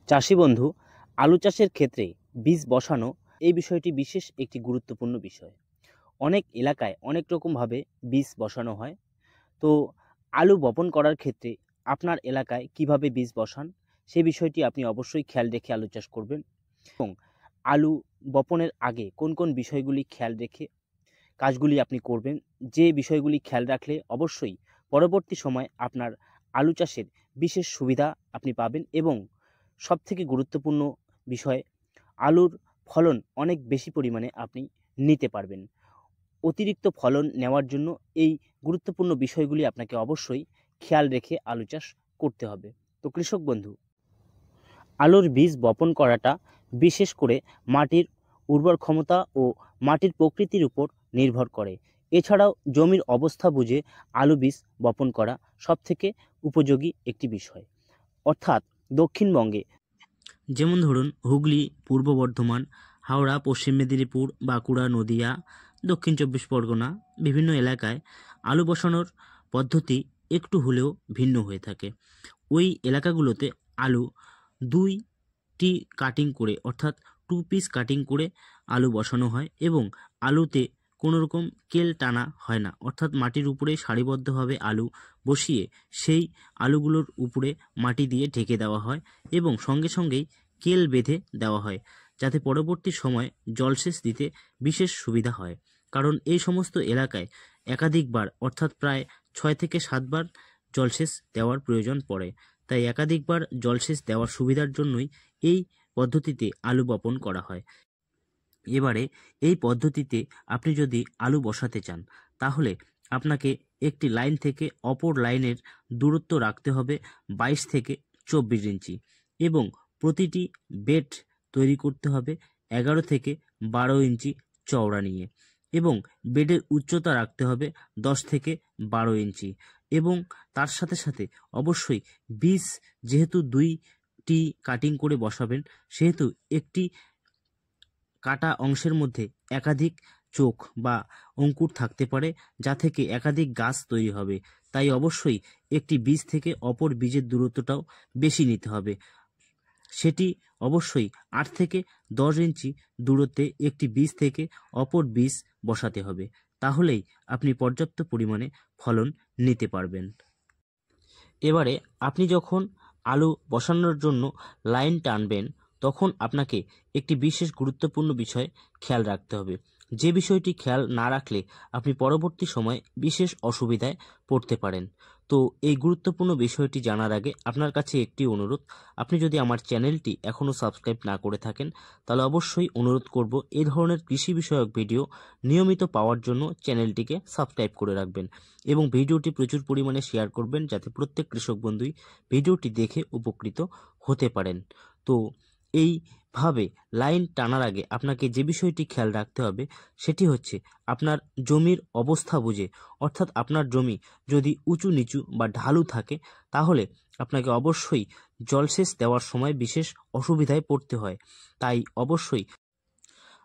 চাষি বন্ধু, আলু চাষের ক্ষেত্রে বীজ বসানো এই বিষয়টি বিশেষ একটি গুরুত্বপূর্ণ বিষয়। অনেক এলাকায় অনেক রকমভাবে বীজ বসানো হয়। তো আলু বপন করার ক্ষেত্রে আপনার এলাকায় কিভাবে বীজ বসান সে বিষয়টি আপনি অবশ্যই খেয়াল রেখে আলু চাষ করবেন। এবং আলু বপনের আগে কোন কোন বিষয়গুলি খেয়াল রেখে কাজগুলি আপনি করবেন, যে বিষয়গুলি খেয়াল রাখলে অবশ্যই পরবর্তী সময় আপনার আলু চাষের বিশেষ সুবিধা আপনি পাবেন। এবং সবথেকে গুরুত্বপূর্ণ বিষয়, আলুর ফলন অনেক বেশি পরিমাণে আপনি নিতে পারবেন। অতিরিক্ত ফলন নেওয়ার জন্য এই গুরুত্বপূর্ণ বিষয়গুলি আপনাকে অবশ্যই খেয়াল রেখে আলু চাষ করতে হবে। তো কৃষক বন্ধু, আলুর বীজ বপন করাটা বিশেষ করে মাটির উর্বর ক্ষমতা ও মাটির প্রকৃতির উপর নির্ভর করে। এছাড়াও জমির অবস্থা বুঝে আলু বীজ বপন করা সবথেকে উপযোগী একটি বিষয়। অর্থাৎ দক্ষিণবঙ্গে, যেমন ধরুন হুগলি, পূর্ব বর্ধমান, হাওড়া, পশ্চিম মেদিনীপুর, বাঁকুড়া, নদিয়া, দক্ষিণ চব্বিশ পরগনা, বিভিন্ন এলাকায় আলু বসানোর পদ্ধতি একটু হলেও ভিন্ন হয়ে থাকে। ওই এলাকাগুলোতে আলু 2টি কাটিং করে, অর্থাৎ 2 পিস কাটিং করে আলু বসানো হয় এবং আলুতে কোনো রকম কেল টানা হয় না। অর্থাৎ মাটির উপরে সারিবদ্ধভাবে আলু বসিয়ে সেই আলুগুলোর উপরে মাটি দিয়ে ঢেকে দেওয়া হয় এবং সঙ্গে সঙ্গেই কেল বেঁধে দেওয়া হয়, যাতে পরবর্তী সময় জলসেচ দিতে বিশেষ সুবিধা হয়। কারণ এই সমস্ত এলাকায় একাধিকবার, অর্থাৎ প্রায় 6 থেকে 7 বার জলসেচ দেওয়ার প্রয়োজন পড়ে। তাই একাধিকবার জলসেচ দেওয়ার সুবিধার জন্যই এই পদ্ধতিতে আলু বপন করা হয়। এবারে এই পদ্ধতিতে আপনি যদি আলু বসাতে চান, তাহলে আপনাকে একটি লাইন থেকে অপর লাইনের দূরত্ব রাখতে হবে 22 থেকে 24 ইঞ্চি এবং প্রতিটি বেড তৈরি করতে হবে 11 থেকে 12 ইঞ্চি চওড়া নিয়ে এবং বেডের উচ্চতা রাখতে হবে 10 থেকে 12 ইঞ্চি। এবং তার সাথে সাথে অবশ্যই বীজ, যেহেতু 2টি কাটিং করে বসাবেন, সেহেতু একটি কাটা অংশের মধ্যে একাধিক চোখ বা অঙ্কুর থাকতে পারে, যা থেকে একাধিক গাছ তৈরি হবে। তাই অবশ্যই একটি বীজ থেকে অপর বীজের দূরত্বটাও বেশি নিতে হবে। সেটি অবশ্যই 8 থেকে 10 ইঞ্চি দূরত্বে একটি বীজ থেকে অপর বীজ বসাতে হবে। তাহলেই আপনি পর্যাপ্ত পরিমাণে ফলন নিতে পারবেন। এবারে আপনি যখন আলু বসানোর জন্য লাইন টানবেন, তখন আপনাকে একটি বিশেষ গুরুত্বপূর্ণ বিষয় খেয়াল রাখতে হবে। যে বিষয়টি খেয়াল না রাখলে আপনি পরবর্তী সময়ে বিশেষ অসুবিধায় পড়তে পারেন। তো এই গুরুত্বপূর্ণ বিষয়টি জানার আগে আপনার কাছে একটি অনুরোধ, আপনি যদি আমার চ্যানেলটি এখনও সাবস্ক্রাইব না করে থাকেন, তাহলে অবশ্যই অনুরোধ করব এই ধরনের কৃষি বিষয়ক ভিডিও নিয়মিত পাওয়ার জন্য চ্যানেলটিকে সাবস্ক্রাইব করে রাখবেন এবং ভিডিওটি প্রচুর পরিমাণে শেয়ার করবেন, যাতে প্রত্যেক কৃষক বন্ধুই ভিডিওটি দেখে উপকৃত হতে পারেন। তো এইভাবে লাইন টানার আগে আপনাকে যে বিষয়টি খেয়াল রাখতে হবে, সেটি হচ্ছে আপনার জমির অবস্থা বুঝে, অর্থাৎ আপনার জমি যদি উঁচু নিচু বা ঢালু থাকে, তাহলে আপনাকে অবশ্যই জলসেচ দেওয়ার সময় বিশেষ অসুবিধায় পড়তে হয়। তাই অবশ্যই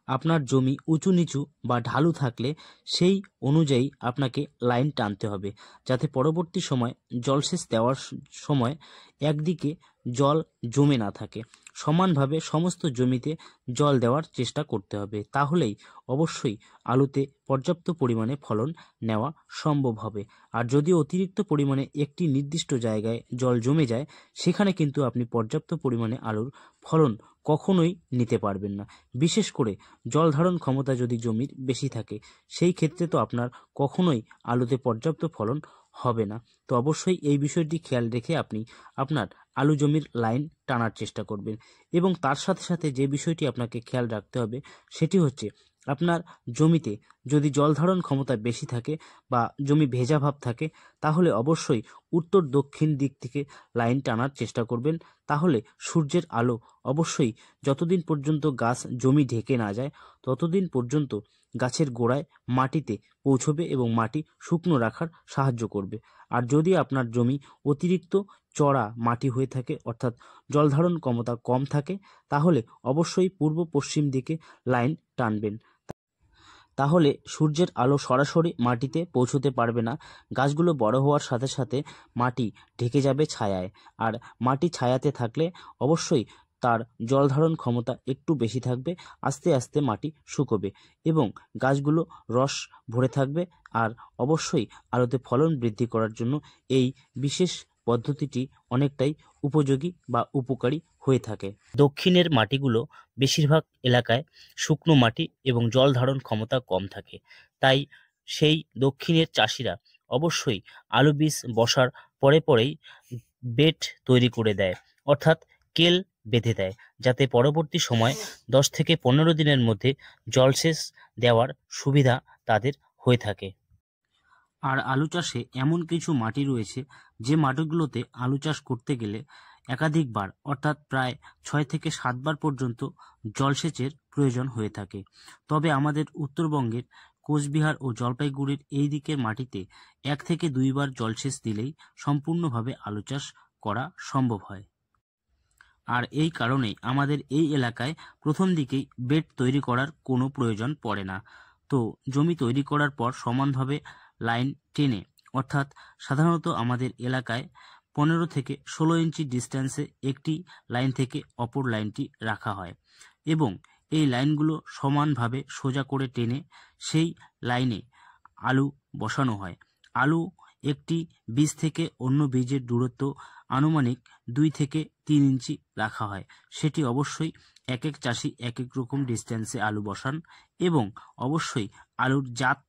আপনার জমি উঁচু নিচু বা ঢালু থাকলে সেই অনুযায়ী আপনাকে লাইন টানতে হবে, যাতে পরবর্তী সময় জলসেচ দেওয়ার সময় একদিকে জল জমে না থাকে। সমানভাবে সমস্ত জমিতে জল দেওয়ার চেষ্টা করতে হবে, তাহলেই অবশ্যই আলুতে পর্যাপ্ত পরিমাণে ফলন নেওয়া সম্ভব হবে। আর যদি অতিরিক্ত পরিমাণে একটি নির্দিষ্ট জায়গায় জল জমে যায়, সেখানে কিন্তু আপনি পর্যাপ্ত পরিমাণে আলুর ফলন কখনোই নিতে পারবেন না। বিশেষ করে জল ধারণ ক্ষমতা যদি জমির বেশি থাকে, সেই ক্ষেত্রে তো আপনার কখনোই আলুতে পর্যাপ্ত ফলন হবে না। তো অবশ্যই এই বিষয়টি খেয়াল রেখে আপনি আপনার আলু জমির লাইন টানার চেষ্টা করবেন। এবং তার সাথে সাথে যে বিষয়টি আপনাকে খেয়াল রাখতে হবে, সেটি হচ্ছে আপনার জমিতে যদি জল ধারণ ক্ষমতা বেশি থাকে বা জমি ভেজা ভাব থাকে, তাহলে অবশ্যই উত্তর দক্ষিণ দিক থেকে লাইন টানার চেষ্টা করবেন। তাহলে সূর্যের আলো অবশ্যই যতদিন পর্যন্ত গাছ জমি ঢেকে না যায়, ততদিন পর্যন্ত গাছের গোড়ায় মাটিতে পৌঁছবে এবং মাটি শুকনো রাখার সাহায্য করবে। আর যদি আপনার জমি অতিরিক্ত চড়া মাটি হয়ে থাকে, অর্থাৎ জলধারণ ক্ষমতা কম থাকে, তাহলে অবশ্যই পূর্ব পশ্চিম দিকে লাইন টানবেন। তাহলে সূর্যের আলো সরাসরি মাটিতে পৌঁছতে পারবে না, গাছগুলো বড় হওয়ার সাথে সাথে মাটি ঢেকে যাবে ছায়ায়। আর মাটি ছায়াতে থাকলে অবশ্যই তার জল ধারণ ক্ষমতা একটু বেশি থাকবে, আস্তে আস্তে মাটি শুকোবে এবং গাছগুলো রস ভরে থাকবে। আর অবশ্যই আলুতে ফলন বৃদ্ধি করার জন্য এই বিশেষ পদ্ধতিটি অনেকটাই উপযোগী বা উপকারী হয়ে থাকে। দক্ষিণের মাটিগুলো বেশিরভাগ এলাকায় শুকনো মাটি এবং জল ধারণ ক্ষমতা কম থাকে, তাই সেই দক্ষিণের চাষিরা অবশ্যই আলু বীজ বসার পরেই বেড তৈরি করে দেয়, অর্থাৎ কেল বেঁধে দেয়, যাতে পরবর্তী সময় 10 থেকে 15 দিনের মধ্যে জলসেচ দেওয়ার সুবিধা তাদের হয়ে থাকে। আর আলু চাষে এমন কিছু মাটি রয়েছে যে মাটিগুলোতে আলু চাষ করতে গেলে একাধিকবার অর্থাৎ প্রায় 6 থেকে 7 বার পর্যন্ত জলসেচের প্রয়োজন হয়ে থাকে। তবে আমাদের উত্তরবঙ্গের কোচবিহার ও জলপাইগুড়ির এই দিকের মাটিতে 1 থেকে 2 বার জলসেচ দিলেই সম্পূর্ণভাবে আলু চাষ করা সম্ভব হয়। আর এই কারণেই আমাদের এই এলাকায় প্রথম দিকেই বেড তৈরি করার কোনো প্রয়োজন পড়ে না। তো জমি তৈরি করার পর সমানভাবে লাইন টেনে, অর্থাৎ সাধারণত আমাদের এলাকায় 15 থেকে 16 ইঞ্চি ডিস্টেন্সে একটি লাইন থেকে অপর লাইনটি রাখা হয় এবং এই লাইনগুলো সমানভাবে সোজা করে টেনে সেই লাইনে আলু বসানো হয়। আলু একটি বীজ থেকে অন্য বীজের দূরত্ব আনুমানিক 2 থেকে 3 ইঞ্চি রাখা হয়। সেটি অবশ্যই এক এক চাষি এক এক রকম ডিস্টেন্সে আলু বসান এবং অবশ্যই আলুর জাত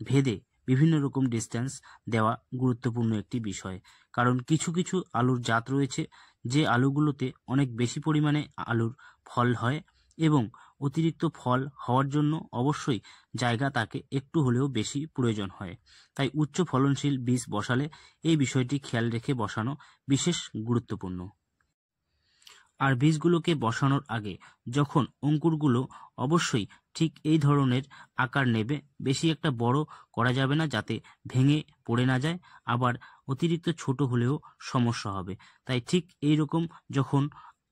ভেদে বিভিন্ন রকম ডিস্টেন্স দেওয়া গুরুত্বপূর্ণ একটি বিষয়। কারণ কিছু কিছু আলুর জাত রয়েছে যে আলুগুলোতে অনেক বেশি পরিমাণে আলুর ফল হয় এবং অতিরিক্ত ফল হওয়ার জন্য অবশ্যই জায়গা তাকে একটু হলেও বেশি প্রয়োজন হয়। তাই উচ্চ ফলনশীল বীজ বসালে এই বিষয়টি খেয়াল রেখে বসানো বিশেষ গুরুত্বপূর্ণ। আর বীজগুলোকে বসানোর আগে যখন অঙ্কুরগুলো অবশ্যই ঠিক এই ধরনের আকার নেবে, বেশি একটা বড় করা যাবে না যাতে ভেঙে পড়ে না যায়, আবার অতিরিক্ত ছোট হলেও সমস্যা হবে। তাই ঠিক এই রকম যখন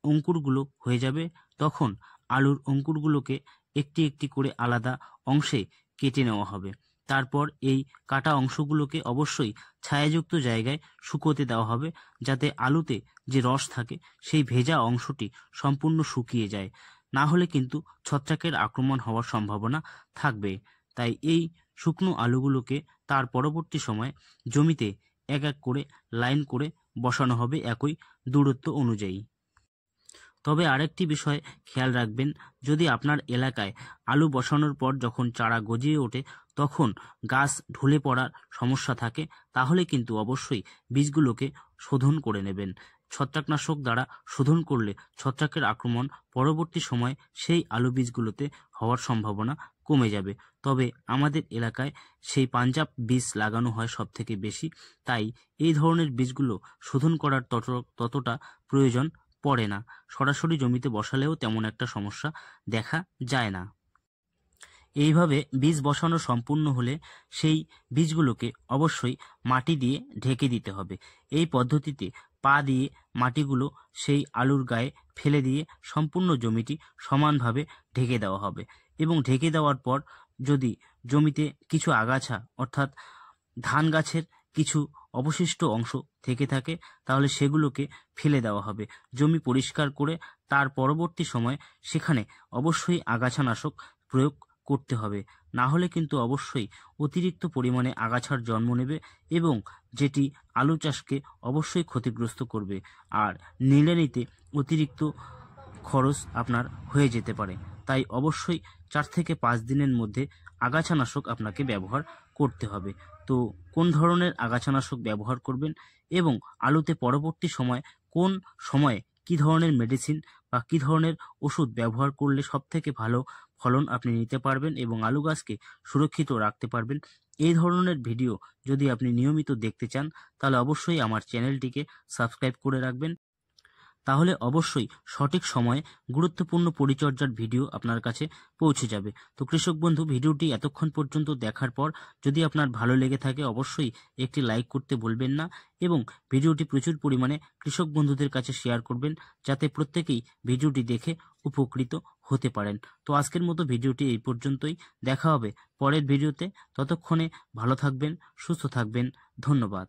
অঙ্কুরগুলো হয়ে যাবে তখন আলুর অঙ্কুরগুলোকে একটি একটি করে আলাদা অংশে কেটে নেওয়া হবে। তারপর এই কাটা অংশগুলোকে অবশ্যই ছায়াযুক্ত জায়গায় শুকোতে দেওয়া হবে, যাতে আলুতে যে রস থাকে সেই ভেজা অংশটি সম্পূর্ণ শুকিয়ে যায়, না হলে কিন্তু ছত্রাকের আক্রমণ হওয়ার সম্ভাবনা থাকবে। তাই এই শুকনো আলুগুলোকে তার পরবর্তী সময় জমিতে এক এক করে লাইন করে বসানো হবে একই দূরত্ব অনুযায়ী। তবে আরেকটি বিষয় খেয়াল রাখবেন, যদি আপনার এলাকায় আলু বসানোর পর যখন চারা গজিয়ে ওঠে তখন গাছ ঢলে পড়ার সমস্যা থাকে, তাহলে কিন্তু অবশ্যই বীজগুলোকে শোধন করে নেবেন। ছত্রাকনাশক দ্বারা শোধন করলে ছত্রাকের আক্রমণ পরবর্তী সময় সেই আলু বীজগুলোতে হওয়ার সম্ভাবনা কমে যাবে। তবে আমাদের এলাকায় সেই পাঞ্জাব বীজ লাগানো হয় সব থেকে বেশি, তাই এই ধরনের বীজগুলো শোধন করার ততটা প্রয়োজন পড়ে না। সরাসরি জমিতে বসালেও তেমন একটা সমস্যা দেখা যায় না। এইভাবে বীজ বসানো সম্পূর্ণ হলে সেই বীজগুলোকে অবশ্যই মাটি দিয়ে ঢেকে দিতে হবে। এই পদ্ধতিতে পা দিয়ে মাটিগুলো সেই আলুর গায়ে ফেলে দিয়ে সম্পূর্ণ জমিটি সমানভাবে ঢেকে দেওয়া হবে এবং ঢেকে দেওয়ার পর যদি জমিতে কিছু আগাছা অর্থাৎ ধান গাছের কিছু অবশিষ্ট অংশ থেকে থাকে তাহলে সেগুলোকে ফেলে দেওয়া হবে। জমি পরিষ্কার করে তার পরবর্তী সময় সেখানে অবশ্যই আগাছানাশক প্রয়োগ করতে হবে, না হলে কিন্তু অবশ্যই অতিরিক্ত পরিমাণে আগাছার জন্ম নেবে এবং যেটি আলু চাষকে অবশ্যই ক্ষতিগ্রস্ত করবে আর নিড়ানিতে অতিরিক্ত খরচ আপনার হয়ে যেতে পারে। তাই অবশ্যই 4 থেকে 5 দিনের মধ্যে আগাছানাশক আপনাকে ব্যবহার করতে হবে। তো কোন ধরনের আগাছানাশক ব্যবহার করবেন এবং আলুতে পরবর্তী সময় কোন সময়ে কী ধরনের মেডিসিন বা কী ধরনের ওষুধ ব্যবহার করলে সবথেকে ভালো ফলন আপনি নিতে পারবেন এবং আলু গাছকে সুরক্ষিত রাখতে পারবেন, এই ধরনের ভিডিও যদি আপনি নিয়মিত দেখতে চান তাহলে অবশ্যই আমার চ্যানেলটিকে সাবস্ক্রাইব করে রাখবেন। তাহলে অবশ্যই সঠিক সময়ে গুরুত্বপূর্ণ পরিচর্যার ভিডিও আপনার কাছে পৌঁছে যাবে। তো কৃষক বন্ধু, ভিডিওটি এতক্ষণ পর্যন্ত দেখার পর যদি আপনার ভালো লেগে থাকে অবশ্যই একটি লাইক করতে ভুলবেন না এবং ভিডিওটি প্রচুর পরিমাণে কৃষক বন্ধুদের কাছে শেয়ার করবেন, যাতে প্রত্যেকেই ভিডিওটি দেখে উপকৃত হতে পারেন। তো আজকের মতো ভিডিওটি এই পর্যন্তই, দেখা হবে পরের ভিডিওতে। ততক্ষণে ভালো থাকবেন, সুস্থ থাকবেন, ধন্যবাদ।